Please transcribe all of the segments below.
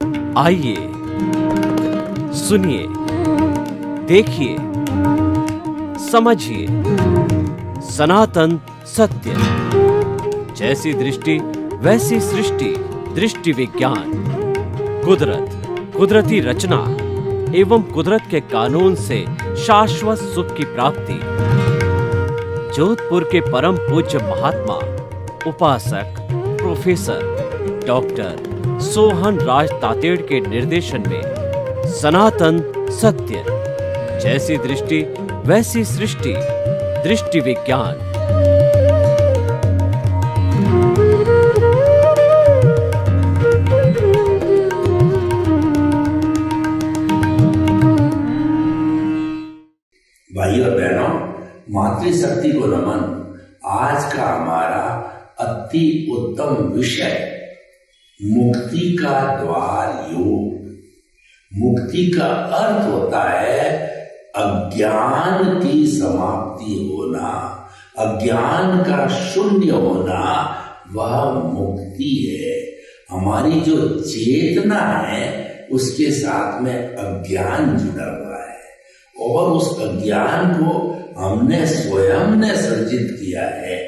आइए सुनिए, देखिए, समझिए सनातन सत्य। जैसी दृष्टि वैसी सृष्टि, दृष्टि विज्ञान। कुदरत, कुदरती रचना एवं कुदरत के कानून से शाश्वत सुख की प्राप्ति। जोधपुर के परम पूज्य महात्मा उपासक प्रोफेसर डॉक्टर सोहन राज तातेड़ के निर्देशन में सनातन सत्य। जैसी दृष्टि वैसी सृष्टि, दृष्टि विज्ञान। भाइयों और बहनों, मातृशक्ति को नमन। आज का हमारा अति उत्तम विषय मुक्ति का द्वार योग। मुक्ति का अर्थ होता है अज्ञान की समाप्ति होना, अज्ञान का शून्य होना, वह मुक्ति है। हमारी जो चेतना है उसके साथ में अज्ञान जुड़ा हुआ है और उस अज्ञान को हमने स्वयं ने सर्जित किया है।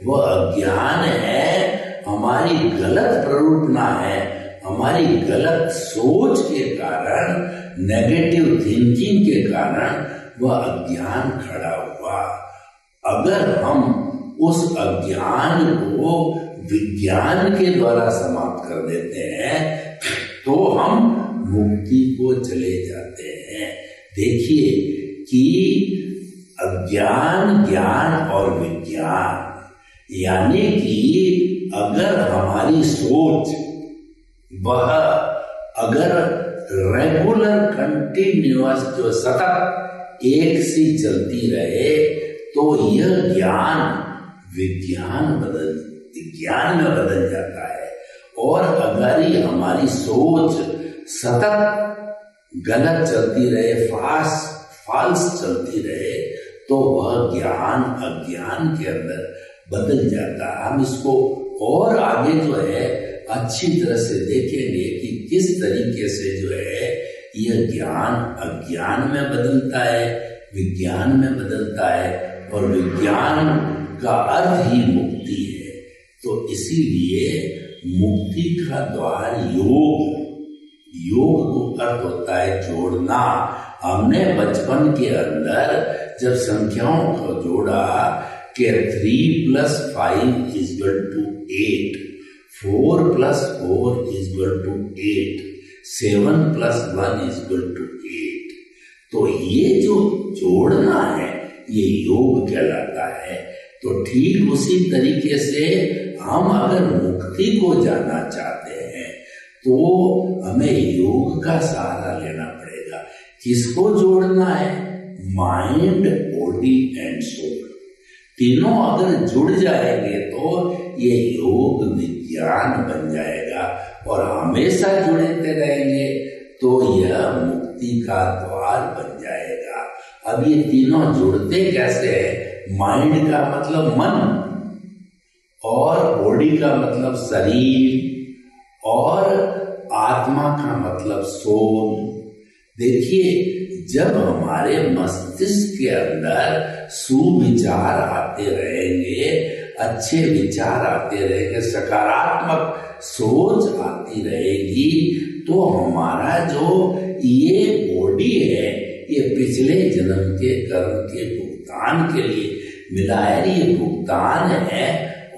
वह अज्ञान है, हमारी गलत प्ररूपना है, हमारी गलत सोच के कारण, नेगेटिव थिंकिंग के कारण वह अज्ञान खड़ा हुआ। अगर हम उस अज्ञान को विज्ञान के द्वारा समाप्त कर देते हैं तो हम मुक्ति को चले जाते हैं। देखिए कि अज्ञान, ज्ञान और विज्ञान, यानी कि अगर हमारी सोच वह अगर रेगुलर कंटिन्यूअस जो सतत एक सी चलती रहे तो यह ज्ञान विज्ञान में बदल जाता है। और अगर ही हमारी सोच सतत गलत चलती रहे, फाल्स चलती रहे, तो वह ज्ञान अज्ञान के अंदर बदल जाता है। हम इसको और आगे जो है अच्छी तरह से देखेंगे कि किस तरीके से जो है यह ज्ञान अज्ञान में बदलता है, विज्ञान में बदलता है, और विज्ञान का अर्थ ही मुक्ति है। तो इसीलिए मुक्ति का द्वार योग। योग को अर्थ होता है जोड़ना। हमने बचपन के अंदर जब संख्याओं को जोड़ा कि 3 + 5 = 8, 4 + 4 = 8, 7 + 1 = 8, तो ये जो जोड़ना है ये योग कहलाता है। तो ठीक उसी तरीके से हम अगर मुक्ति को जानना चाहते हैं तो हमें योग का सहारा लेना पड़ेगा। किसको जोड़ना है? Mind, body and soul. तीनों अगर जुड़ जाएंगे तो ये योग विज्ञान बन जाएगा और हमेशा जुड़ते रहेंगे तो यह मुक्ति का द्वार बन जाएगा। अब ये तीनों जुड़ते कैसे हैं? माइंड का मतलब मन, और बॉडी का मतलब शरीर, और आत्मा का मतलब सोल। देखिए, जब हमारे मस्तिष्क के अंदर सुविचार आते रहेंगे, अच्छे विचार आते रहेंगे, सकारात्मक सोच आती रहेगी, तो हमारा जो ये बॉडी है ये पिछले जन्म के कर्म के भुगतान के लिए मिला है। ये भुगतान है,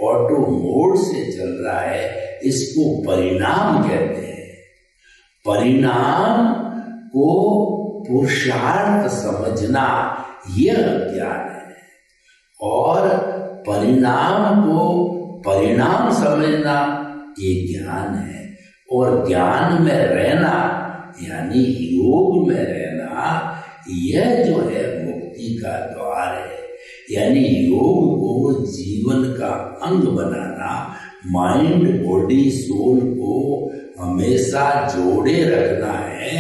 ऑटो मोड से चल रहा है, इसको परिणाम कहते हैं। परिणाम को पुरुषार्थ समझना यह ज्ञान है, और परिणाम को परिणाम समझना ये ज्ञान है। और ज्ञान में रहना यानी योग में रहना, यह जो है मुक्ति का द्वार है। यानी योग को जीवन का अंग बनाना, माइंड, बॉडी, सोल को हमेशा जोड़े रखना है,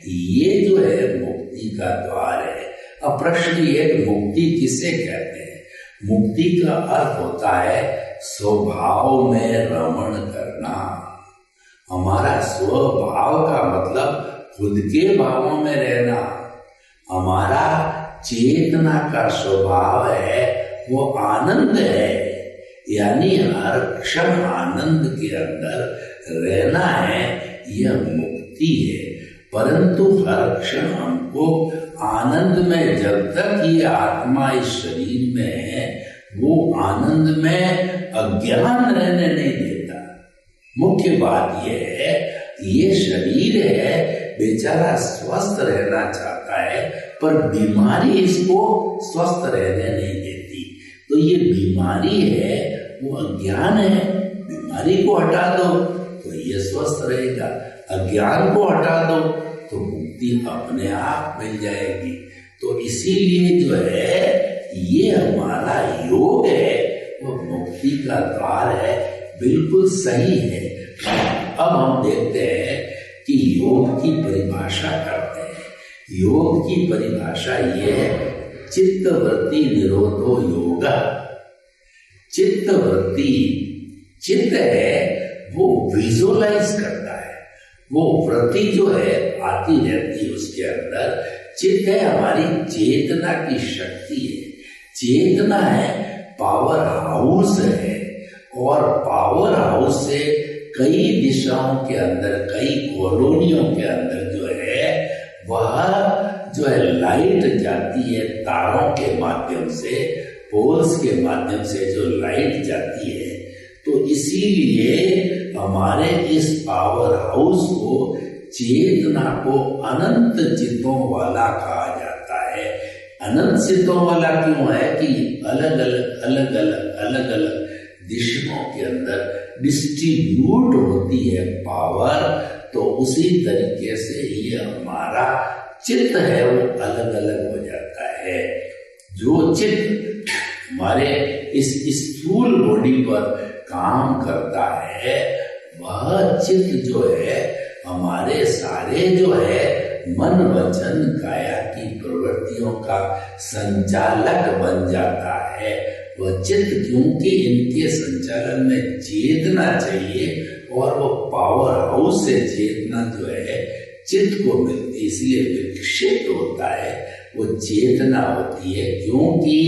ये जो है मुक्ति का द्वार है। अब प्रश्न ये कि मुक्ति किसे कहते हैं? मुक्ति का अर्थ होता है स्वभाव में रमण करना। हमारा स्वभाव का मतलब खुद के भावों में रहना। हमारा चेतना का स्वभाव है वो आनंद है, यानी हर क्षण आनंद के अंदर रहना है, यह मुक्ति है। परंतु हर क्षण हमको आनंद में, जब तक ये आत्मा इस शरीर में है, वो आनंद में अज्ञान रहने नहीं देता। मुख्य बात यह है, ये शरीर है, बेचारा स्वस्थ रहना चाहता है, पर बीमारी इसको स्वस्थ रहने नहीं देती। तो ये बीमारी है, वो अज्ञान है। बीमारी को हटा दो तो ये स्वस्थ रहेगा, अज्ञान को हटा दो तो मुक्ति अपने आप मिल जाएगी। तो इसीलिए जो है ये हमारा योग है, वो मुक्ति का द्वार है, बिल्कुल सही है। अब हम देखते हैं कि योग की परिभाषा करते हैं। योग की परिभाषा ये है, चित्तवृत्ति निरोधो योगा। चित्तवृत्ति, चित्त है वो विजुअलाइज करता है, वो वृत्ति जो है आती रहती है उसके अंदर। चित्त है हमारी चेतना की शक्ति है, चेतना है पावर हाउस है, और पावर हाउस से कई दिशाओं के अंदर, कई कॉलोनियों के अंदर जो है वह जो है लाइट जाती है तारों के माध्यम से, पोल्स के माध्यम से जो लाइट जाती है। तो इसीलिए हमारे इस पावर हाउस को, चेतना को अनंत चित्तों वाला कहा जाता है। अनंत चित्तों वाला क्यों है कि अलग अलग दिशाओं के अंदर डिस्ट्रीब्यूट होती है पावर। तो उसी तरीके से ये हमारा चित्त है वो अलग अलग हो जाता है। जो चित्त हमारे इस स्थूल बॉडी पर काम करता है, वह चित्त जो है हमारे सारे जो है मन वचन काया की प्रवृत्तियों का संचालक बन जाता है। वह चित्त, क्योंकि इनके संचालन में चेतना चाहिए, और वो पावर हाउस से चेतना जो है चित्त को मिलती है, इसलिए विक्षिप्त होता है, वो चेतना होती है। क्योंकि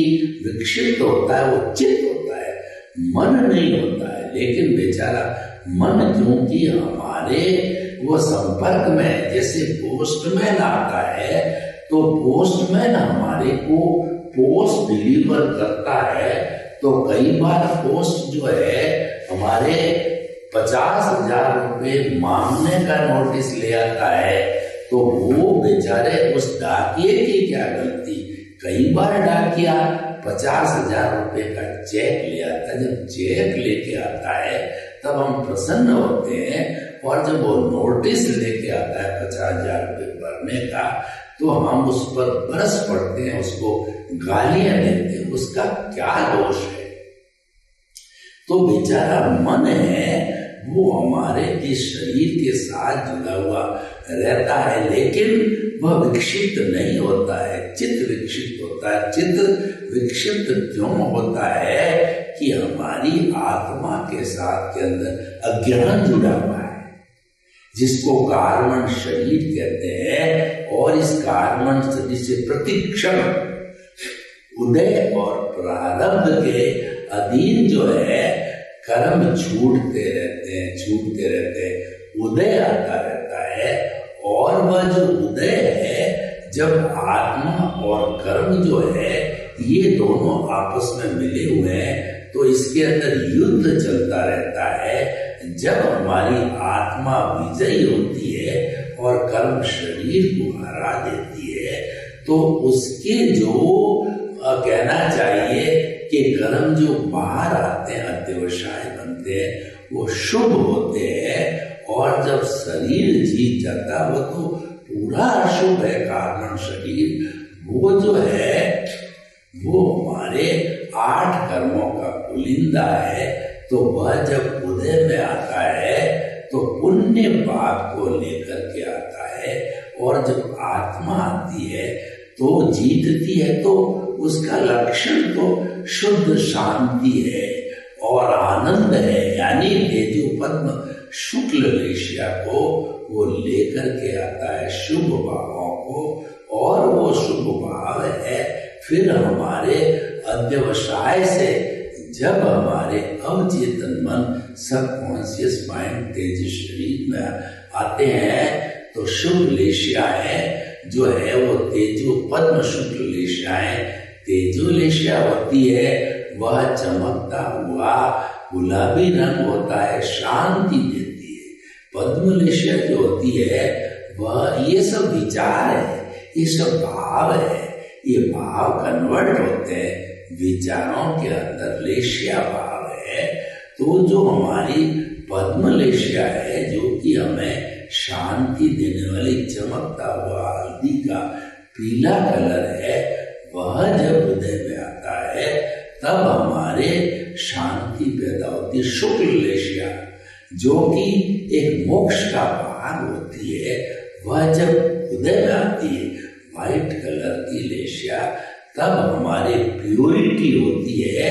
विक्षिप्त होता है वो चित्त होता है, मन नहीं होता है। लेकिन बेचारा मन, क्योंकि हमारे वो संपर्क में, जैसे पोस्टमैन आता है तो पोस्टमैन हमारे को पोस्ट डिलीवर करता है, तो कई बार पोस्ट जो है हमारे 50,000 रुपये मांगने का नोटिस ले आता है। तो वो बेचारे उस डाकिए की क्या गलती, कई बार डाकिया 50,000 रुपये का चेक ले आता है। जब चेक लेके आता है तब हम प्रसन्न होते हैं, और जब वो नोटिस लेके आता है 50,000 रुपये भरने का, तो हम उस पर बरस पड़ते हैं, उसको गालियां देते हैं। उसका क्या दोष है? तो बेचारा मन है वो हमारे इस शरीर के साथ जुड़ा हुआ रहता है, लेकिन वह विक्षिप्त नहीं होता है, चित्त विक्षिप्त होता है। चित्त विक्षिप्त क्यों होता है कि हमारी आत्मा के साथ के अंदर अज्ञान जुड़ा हुआ है, जिसको कार्बन शरीर कहते हैं। और इस कार्बन शरीर से प्रतिक्षण उदय और प्रारब्ध के अधीन जो है कर्म छूटते रहते हैं, उदय आता रहता है। और वह जो उदय है, जब आत्मा और कर्म जो है ये दोनों आपस में मिले हुए हैं, तो इसके अंदर युद्ध चलता रहता है। जब हमारी आत्मा विजयी होती है और कर्म शरीर को हरा देती है, तो उसके जो कहना चाहिए कि कर्म जो बाहर आते हैं, अध्यवसाय बनते हैं, वो शुभ होते हैं। और जब शरीर जीत जाता है वो तो पूरा अशुभ है। कार्बन शरीर वो जो है वो हमारे 8 कर्मों का पुलिंदा है। तो वह जब उदय में आता है तो पुण्य पाप को लेकर के आता है, और जब आत्मा आती है तो जीतती है, तो उसका लक्षण तो शुद्ध शांति है और आनंद है। यानी तेजो पद्म शुक्ल लेशिया को वो लेकर के आता है शुभ भावों को, और वो शुभ भाव है फिर हमारे अध्यवसाय से जब हमारे अवचेतन मन सबकॉन्शियस माइंड तेज शरीर में आते हैं तो शुभ लेशियाएं जो है वो तेजो पद्म शुक्ल लेशियाएं, तेजो लेशिया होती है वह चमकता हुआ गुलाबी रंग होता है, शांति देती है। पद्म लेशिया जो होती है वह ये सब विचार है, ये सब भाव है, ये भाव कन्वर्ट होते हैं विचारों के अंदर, लेशिया भाव है। तो जो हमारी पद्म लेशिया है जो कि हमें शांति देने वाली चमकता हुआ हल्दी का पीला कलर है, वह जब हृदय में आता है तब हमारे शांति पैदा होती है। शुक्ल लेशिया जो कि एक मोक्ष का भाग होती है, वह जब हृदय में आती है व्हाइट कलर की लेशिया, तब हमारे प्योरिटी होती है,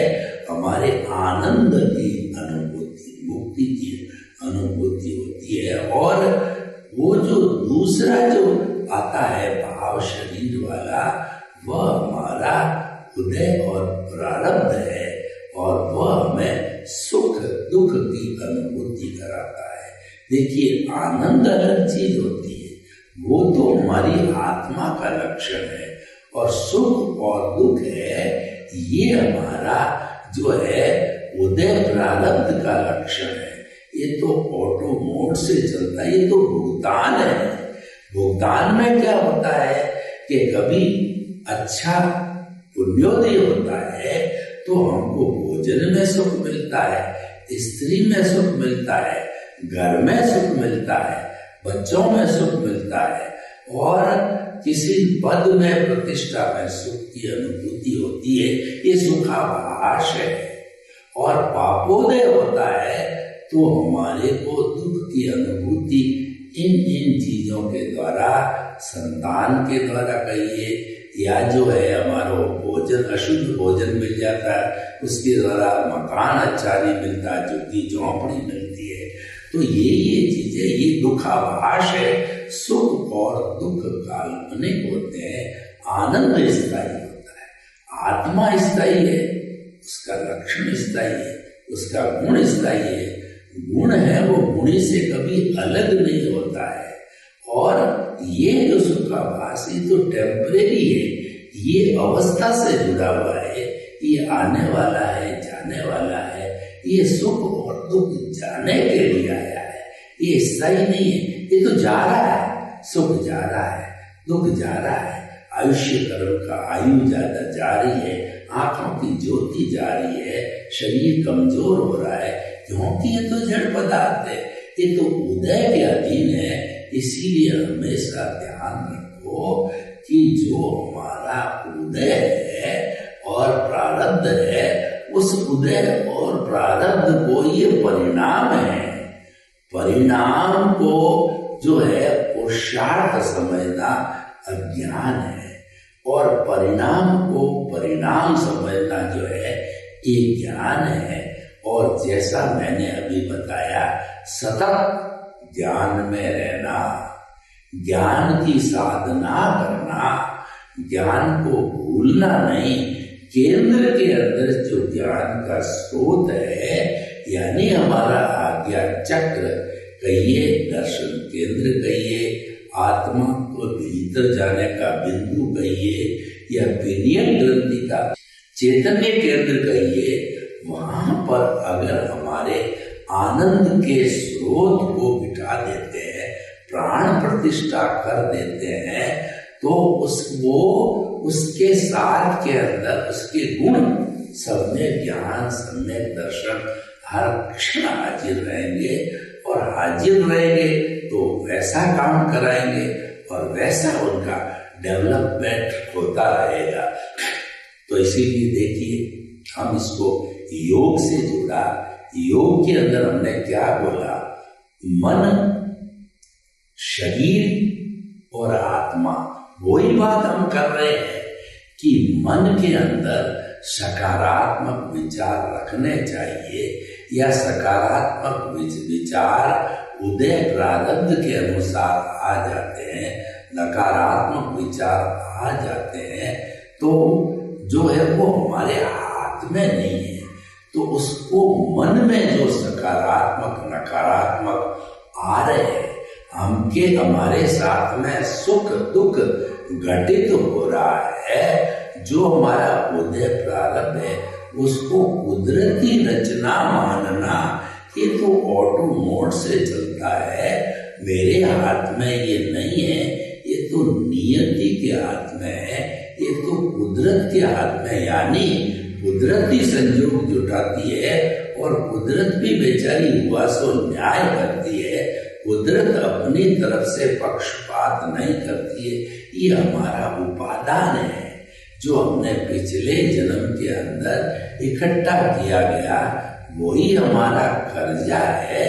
हमारे आनंद की अनुभूति, मुक्ति की अनुभूति होती है। और वो जो दूसरा जो आता है भाव शरीर वाला, वह हमारा हृदय और प्रारब्ध है, और वह हमें सुख दुख की अनुभूति कराता है। देखिए आनंद अलग चीज होती है, वो तो हमारी आत्मा का लक्षण है, और सुख और दुख है ये हमारा जो है उदय प्रारब्ध का लक्षण है। ये तो ऑटो मोड से चलता है, ये तो भुगतान है। भुगतान में क्या होता है कि कभी अच्छा पुण्योदय होता है तो हमको भोजन में सुख मिलता है, स्त्री में सुख मिलता है, घर में सुख मिलता है, बच्चों में सुख मिलता है, और किसी पद में प्रतिष्ठा में सुख की अनुभूति होती है, ये सुखाभास है। और पापोदय होता है तो हमारे को दुख की अनुभूति इन चीजों के द्वारा, संतान के द्वारा कहिए, या जो है हमारा भोजन अशुद्ध भोजन मिल जाता है उसके द्वारा, मकान अच्छा नहीं मिलता, झुग्गी झोंपड़ी मिलती है। तो ये चीजें, ये दुखाभास है। सुख और दुख काल्पनिक होते हैं, आनंद स्थायी होता है, आत्मा स्थायी है, उसका लक्षण स्थायी है, उसका गुण स्थायी है। गुण है वो गुणी से कभी अलग नहीं होता है। और ये जो सुखाभास ये तो टेम्परेरी है, ये अवस्था से जुड़ा हुआ है, ये आने वाला है, जाने वाला है। ये सुख और दुख जाने के लिए आया है, ये स्थायी नहीं है। ये तो जा रहा है, सुख जा रहा है, दुख जा रहा है, आयुष्य कर्म का आयु ज्यादा जा रही है, आंखों की ज्योति जा रही है, शरीर कमजोर हो रहा है, क्योंकि ये तो जड़ पदार्थ है, ये तो उदय के अधीन है। इसीलिए हमेशा ध्यान रखो कि जो हमारा उदय है और प्रारब्ध है, उस उदय और प्रारब्ध को ये परिणाम है। परिणाम को जो है पुरुषार्थ समझना अज्ञान है, और परिणाम को परिणाम समझना जो है ये ज्ञान है। और जैसा मैंने अभी बताया, सतत ज्ञान में रहना, ज्ञान की साधना करना, ज्ञान को भूलना नहीं। केंद्र के अंदर जो ज्ञान का स्रोत है, यानी हमारा आज्ञा चक्र कहिए, दर्शन केंद्र कहिए, आत्मा को भीतर जाने का बिंदु कहिए, या पिनियन ग्रंथि का चैतन्य केंद्र कहिए, वहां पर अगर हमारे आनंद के स्रोत को बिठा देते हैं, प्राण प्रतिष्ठा कर देते हैं, तो उसके साथ के अंदर उसके गुण, सम्यक ज्ञान, सम्यक दर्शन हर क्षण हाजिर रहेंगे। और हाजिर रहेंगे तो वैसा काम कराएंगे और वैसा उनका डेवलपमेंट होता रहेगा। तो इसीलिए देखिए हम इसको योग से जुड़ा। योग के अंदर हमने क्या बोला? मन, शरीर और आत्मा। वही बात हम कर रहे हैं कि मन के अंदर सकारात्मक विचार रखने चाहिए, या सकारात्मक विचार उदय प्रारब्ध के अनुसार आ जाते हैं, नकारात्मक विचार आ जाते हैं, तो जो है वो हमारे हाथ में नहीं है। तो उसको मन में जो सकारात्मक नकारात्मक आ रहे हैं, हमारे साथ में सुख दुख घटित हो रहा है, जो हमारा उदय प्रारब्ध है उसको कुदरती रचना मानना, ये तो ऑटो मोड से चलता है, मेरे हाथ में ये नहीं है, ये तो नियति के हाथ में है, ये तो कुदरत के हाथ में। यानी कुदरती संयोग जुटाती है और कुदरत भी बेचारी हुआ सो न्याय करती है, कुदरत अपनी तरफ से पक्षपात नहीं करती है। ये हमारा उपादान है जो हमने पिछले जन्म के अंदर इकट्ठा किया गया, वही हमारा कर्जा है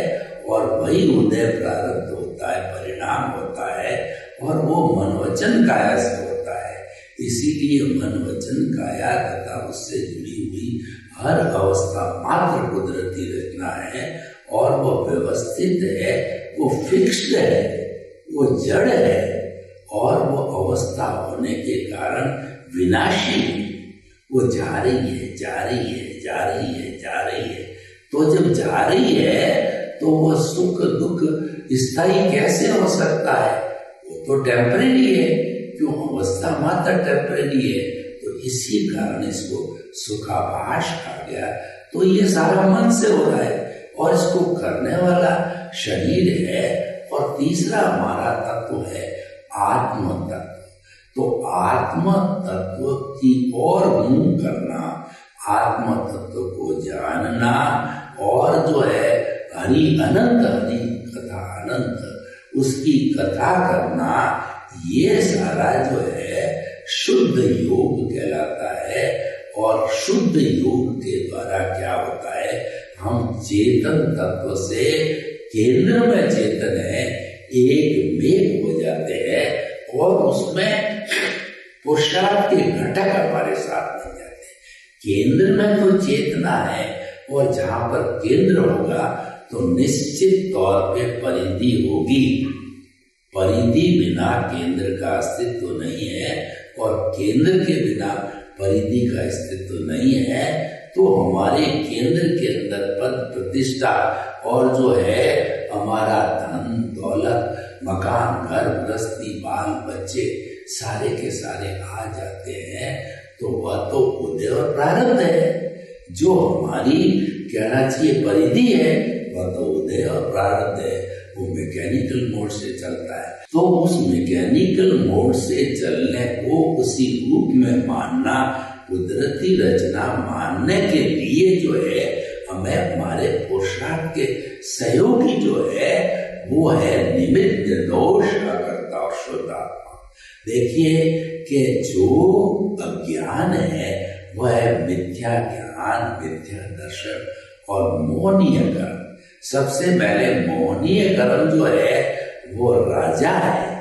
और वही उदय प्रारब्ध होता है, परिणाम होता है, और वो मन वचन काया से होता है। इसीलिए मन वचन काया तथा उससे जुड़ी हुई हर अवस्था मात्र कुदरती रचना है और वो व्यवस्थित है, वो फिक्स्ड है, वो जड़ है और वो अवस्था होने के कारण विनाशी है। वो जा रही है, जा रही है, जा रही है, जा रही है। तो जब जा रही है तो वो सुख दुख स्थायी कैसे हो सकता है? वो तो टेम्परेरी है, क्यों? अवस्था मात्र टेम्परेरी है। तो इसी कारण इसको सुखाभास कहा गया। तो ये सारा मन से हो रहा है और इसको करने वाला शरीर है। और तीसरा हमारा तत्व है आत्म तत्व। तो आत्म तत्व की ओर मुंह करना, आत्म तत्व को जानना और जो है हरि अनंत, हरि कथा अनंत, उसकी कथा करना, ये सारा जो है शुद्ध योग कहलाता है। और शुद्ध योग के द्वारा क्या होता है, हम चेतन तत्व से केंद्र में चेतन है, एक मेघ हो जाते हैं और उसमें पुरुषार्थ के घटक हमारे साथ बन जाते हैं। केंद्र में तो चेतना है और जहां पर केंद्र होगा तो निश्चित तौर पे परिधि होगी। परिधि बिना केंद्र का अस्तित्व नहीं है और केंद्र के बिना परिधि का अस्तित्व नहीं है। तो हमारे केंद्र के अंदर पद प्रतिष्ठा और जो है हमारा धन दौलत, मकान, घर गृहस्थी, बाल बच्चे सारे के सारे आ जाते हैं। तो वह तो उदय और प्रारब्ध है। जो हमारी कहना चाहिए परिधि है, वह तो उदय और प्रारब्ध है। वो मैकेनिकल मोड से चलता है। तो उस मैकेनिकल मोड से चलने को उसी रूप में मानना, कुदरती रचना मानने के लिए जो है हमें हमारे पुरुषार्थ के सहयोगी जो है वो है निमित्त निर्दोष अकर्ता और शुद्ध आत्मा। देखिए कि जो अज्ञान है वह है मिथ्या ज्ञान, मिथ्या दर्शन और मोहनीय कर्म। सबसे पहले मोहनीय कर्म जो है वो राजा है,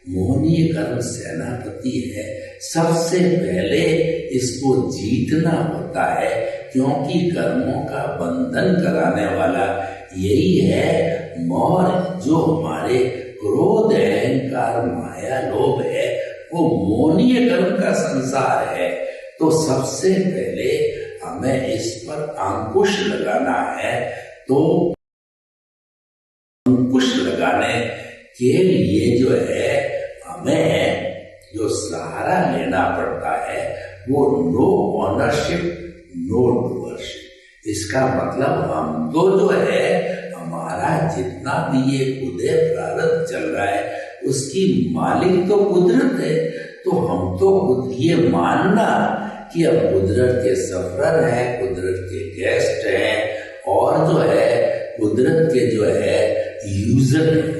मोहनीय कर्म सेनापति है। सबसे पहले इसको जीतना होता है, क्योंकि कर्मों का बंधन कराने वाला यही है मोह। जो हमारे क्रोध, अहंकार, माया, लोभ है, वो मोहनीय कर्म का संसार है। तो सबसे पहले हमें इस पर अंकुश लगाना है। तो अंकुश लगाने के लिए जो है हमें जो सहारा लेना पड़ता है वो नो ऑनरशिप नो डूअरशिप। इसका मतलब हम तो जो है हमारा जितना भी ये उदय प्रारब्ध चल रहा है उसकी मालिक तो कुदरत है। तो हम तो खुद ये मानना कि अब कुदरत के सफर है, कुदरत के गेस्ट हैं और जो है कुदरत के जो है यूजर है,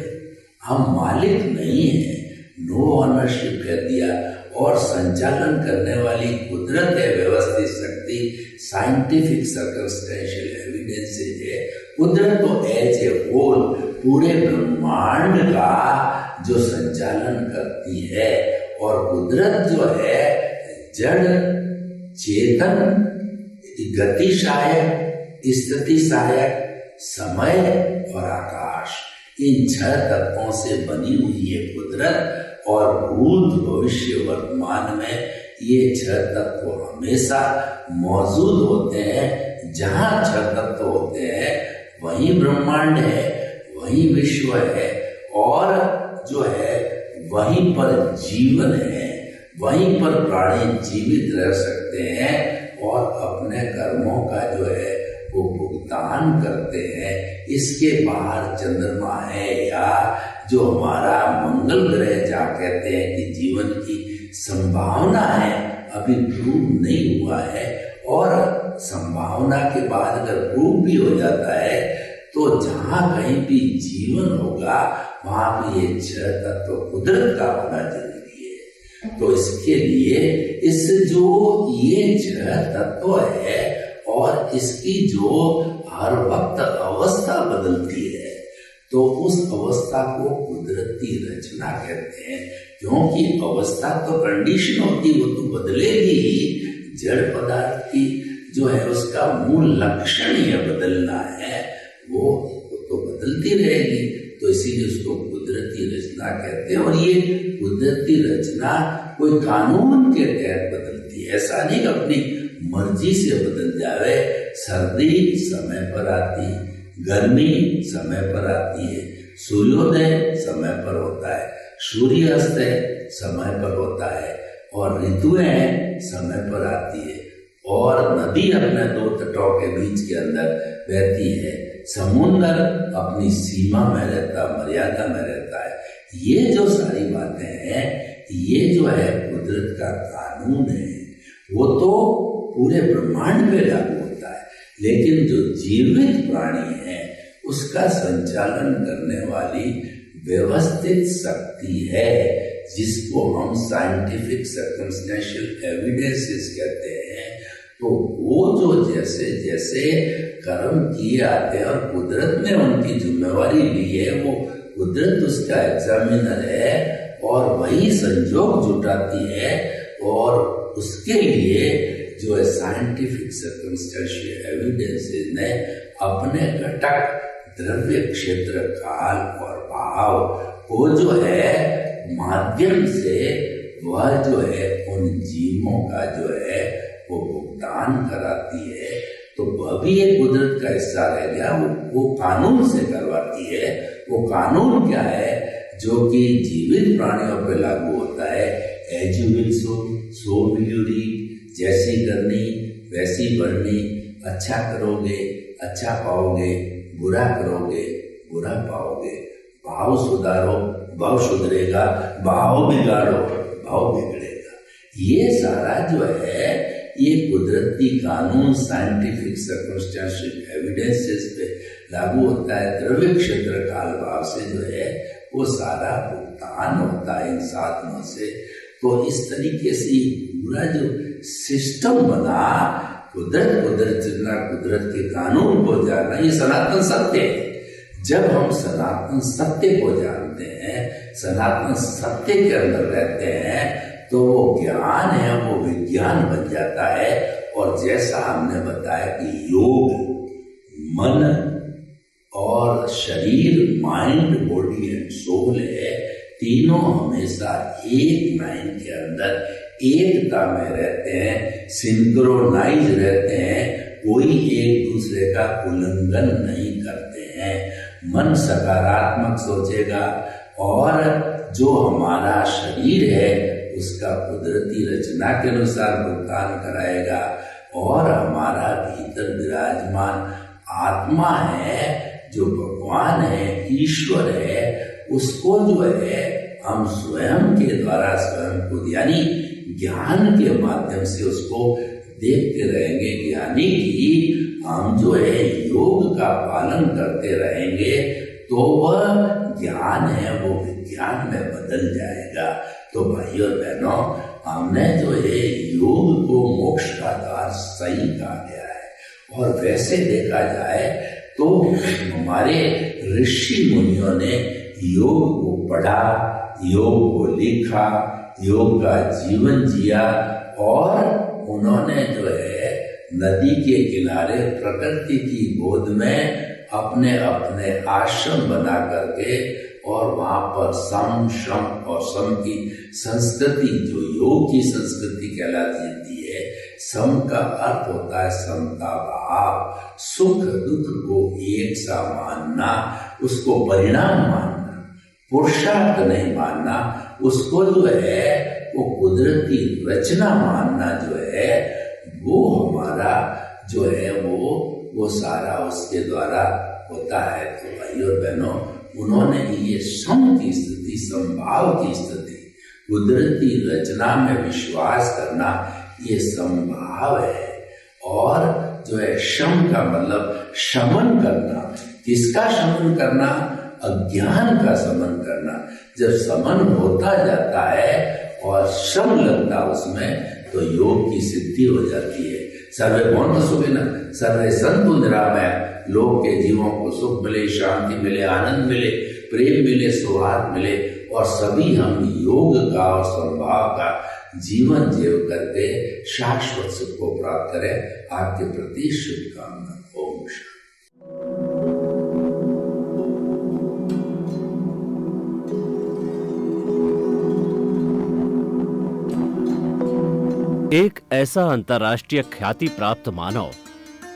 हम मालिक नहीं है। नो ऑनरशिप कर दिया। और संचालन करने वाली कुदरत है, व्यवस्थित शक्ति, साइंटिफिक सर्कमस्टेंशियल एविडेंसेज है। कुदरत तो एज ए होल पूरे ब्रह्मांड का जो संचालन करती है। और कुदरत जो है जड़, चेतन, गतिशायक स्थिति सहायक, समय और आकाश, इन 6 तत्वों से बनी हुई ये कुदरत और भूत भविष्य वर्तमान में ये 6 तत्व हमेशा मौजूद होते हैं। जहाँ 6 तत्व होते हैं वहीं ब्रह्मांड है, वहीं विश्व है और जो है वहीं पर जीवन है, वहीं पर प्राणी जीवित रह सकते हैं और अपने कर्मों का जो है वो भुगतान करते हैं। इसके बाहर चंद्रमा है या जो हमारा मंगल ग्रह जहाँ कहते हैं कि जीवन की संभावना है, अभी प्रूव नहीं हुआ है और संभावना के बाद अगर प्रूव भी हो जाता है तो जहाँ कहीं भी जीवन होगा वहां पे ये 6 तत्व कुदरत का होना जरूरी है। तो इसके लिए इस जो ये 6 तत्व है और इसकी जो हर वक्त अवस्था बदलती है तो उस अवस्था को कुदरती रचना कहते हैं, क्योंकि अवस्था तो कंडीशन होती, वो तो बदलेगी ही। जड़ पदार्थ की जो है उसका मूल लक्षण ही बदलना है, वो तो बदलती रहेगी। तो इसीलिए उसको कुदरती रचना कहते हैं। और ये कुदरती रचना कोई कानून के तहत बदलती है, ऐसा नहीं कि अपनी मर्जी से बदल जावे। सर्दी समय पर आती, गर्मी समय पर आती है, सूर्योदय समय पर होता है, सूर्यास्त समय पर होता है और ऋतुएं समय पर आती है और नदी अपने 2 तटों के बीच के अंदर बहती है, समुद्र अपनी सीमा में रहता, मर्यादा में रहता है। ये जो सारी बातें हैं ये जो है कुदरत का कानून है, वो तो पूरे ब्रह्मांड पे लागू होता है। लेकिन जो जीवित प्राणी है उसका संचालन करने वाली व्यवस्थित शक्ति है, जिसको हम साइंटिफिक सर्कमस्टेंशियल एविडेंसेस कहते हैं। तो वो जो जैसे जैसे कर्म किए आते हैं और कुदरत ने उनकी जिम्मेवारी ली है, वो कुदरत उसका एग्जामिनर है और वही संजोग जुटाती है और उसके लिए जो है साइंटिफिक सर्कमस्टेंशियल एविडेंसेस ने अपने घटक द्रव्य, क्षेत्र, काल और भाव को जो है माध्यम से वह जो है उन जीवों का जो है वो भुगतान कराती है। तो वह भी एक कुदरत का हिस्सा रह गया, वो कानून से करवाती है। वो कानून क्या है? जो कि जीवित प्राणियों पर लागू होता है। As you will sow will you reap, जैसी करनी वैसी बढ़नी, अच्छा करोगे अच्छा पाओगे, बुरा करोगे बुरा पाओगे, भाव सुधारो भाव सुधरेगा, भाव बिगाड़ो भाव बिगड़ेगा। ये सारा जो है ये कुदरती कानून साइंटिफिक सर्कमस्टेंशियल एविडेंसेस पे लागू होता है। द्रव्य, क्षेत्र, काल, भाव से जो है वो सारा भुगतान होता है इन साधनों से। तो इस तरीके से पूरा जो सिस्टम बना, कुदरत के कानून को जानना, ये सनातन सत्य है। जब हम सनातन सत्य को जानते हैं, सनातन सत्य के अंदर रहते हैं, तो वो ज्ञान है वो विज्ञान बन जाता है। और जैसा हमने बताया कि योग मन और शरीर, माइंड, बॉडी एंड सोल है, तीनों हमेशा एक लाइन के अंदर एकता में रहते हैं, सिंक्रोनाइज रहते हैं, कोई एक दूसरे का उल्लंघन नहीं करते हैं। मन सकारात्मक सोचेगा और जो हमारा शरीर है उसका कुदरती रचना के अनुसार भुगतान कराएगा और हमारा भीतर विराजमान आत्मा है, जो भगवान है, ईश्वर है, उसको जो है हम स्वयं के द्वारा स्वयं को यानी ज्ञान के माध्यम से उसको देखते रहेंगे। यानी कि हम जो है योग का पालन करते रहेंगे तो वह ज्ञान है वो विज्ञान में बदल जाएगा। तो भाइयों और बहनों, हमने जो है योग को मोक्ष का द्वार सही कहा गया है। और वैसे देखा जाए तो हमारे ऋषि मुनियों ने योग को पढ़ा, योग को लिखा, योग का जीवन जिया और उन्होंने जो है नदी के किनारे प्रकृति की गोद में अपने अपने आश्रम बना करके और वहां पर सम शम और सम की संस्कृति जो योग की संस्कृति कहलाती है। सम का अर्थ होता है समता भाव, सुख दुख को एक सा मानना, उसको परिणाम मानना, पुरुषार्थ नहीं मानना, उसको जो है वो कुदरती रचना मानना जो है, वो हमारा जो है वो सारा उसके द्वारा होता है। तो भाई और बहनों, उन्होंने ये सम की स्थिति, समभाव की स्थिति, कुदरती रचना में विश्वास करना, ये समभाव है। और जो है शम का मतलब शमन करना। किसका शमन करना? अज्ञान का शमन करना। जब शमन होता जाता है और श्रम लगता उसमें, तो योग की सिद्धि हो जाती है। सर्वे भवन्तु सुखिनः, सर्वे सन्तु निरामयाः। लोग के जीवों को सुख मिले, शांति मिले, आनंद मिले, प्रेम मिले, सौहार्द मिले, और सभी हम योग का और समभाव का जीवन जीव करके शाश्वत सुख को प्राप्त करें। आपके प्रति शुभकामना। ओम शांति। एक ऐसा अंतर्राष्ट्रीय ख्याति प्राप्त मानव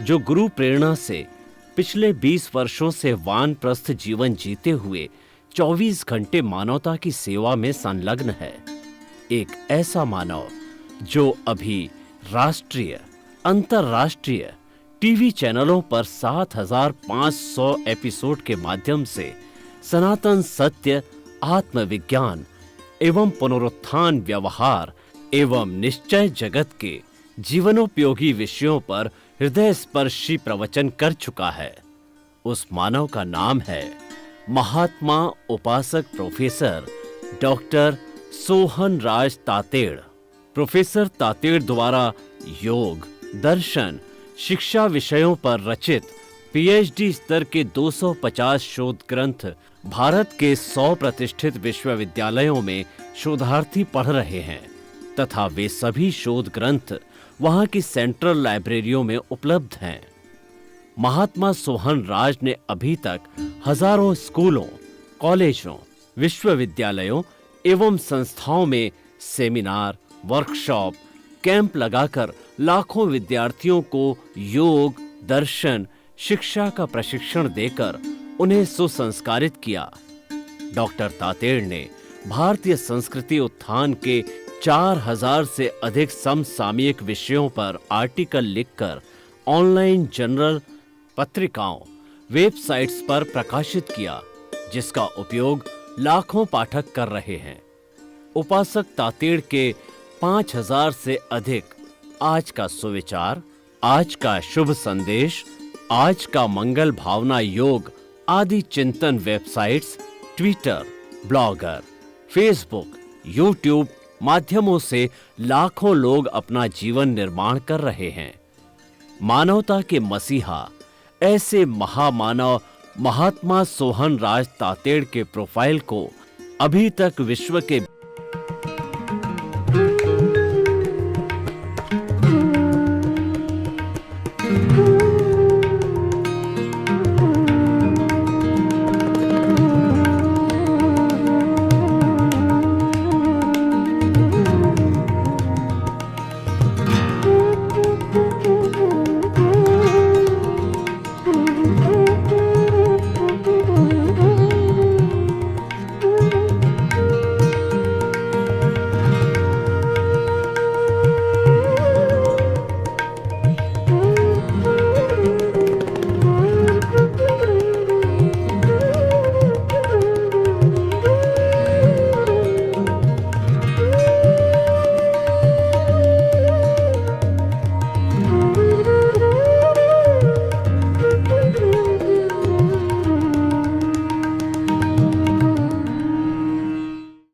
जो गुरु प्रेरणा से पिछले 20 वर्षों से वानप्रस्थ जीवन जीते हुए 24 घंटे मानवता की सेवा में संलग्न है। एक ऐसा मानव जो अभी राष्ट्रीय, अंतर्राष्ट्रीय टीवी चैनलों पर 7,500 एपिसोड के माध्यम से सनातन सत्य, आत्मविज्ञान एवं पुनरुत्थान, व्यवहार एवं निश्चय जगत के जीवनोपयोगी विषयों पर हृदय स्पर्शी प्रवचन कर चुका है। उस मानव का नाम है महात्मा उपासक प्रोफेसर डॉक्टर सोहन राज तातेड़। प्रोफेसर तातेड़ द्वारा योग, दर्शन, शिक्षा विषयों पर रचित पीएचडी स्तर के 250 शोध ग्रंथ भारत के 100 प्रतिष्ठित विश्वविद्यालयों में शोधार्थी पढ़ रहे हैं तथा वे सभी शोध ग्रंथ वहां की सेंट्रल लाइब्रेरियों में उपलब्ध हैं। महात्मा सोहन राज ने अभी तक हजारों स्कूलों, कॉलेजों, विश्वविद्यालयों एवं संस्थाओं में सेमिनार, वर्कशॉप, कैंप लगाकर लाखों विद्यार्थियों को योग, दर्शन, शिक्षा का प्रशिक्षण देकर उन्हें सुसंस्कारित किया। डॉक्टर तातेड़ ने भारतीय संस्कृति उत्थान के 4000 से अधिक समसामयिक विषयों पर आर्टिकल लिखकर ऑनलाइन जर्नल, पत्रिकाओं, वेबसाइट्स पर प्रकाशित किया, जिसका उपयोग लाखों पाठक कर रहे हैं। उपासक तातेड़ के 5000 से अधिक आज का सुविचार, आज का शुभ संदेश, आज का मंगल भावना योग आदि चिंतन websites, Twitter, blogger, Facebook, YouTube माध्यमों से लाखों लोग अपना जीवन निर्माण कर रहे हैं। मानवता के मसीहा ऐसे महामानव महात्मा सोहन राज तातेड़ के प्रोफाइल को अभी तक विश्व के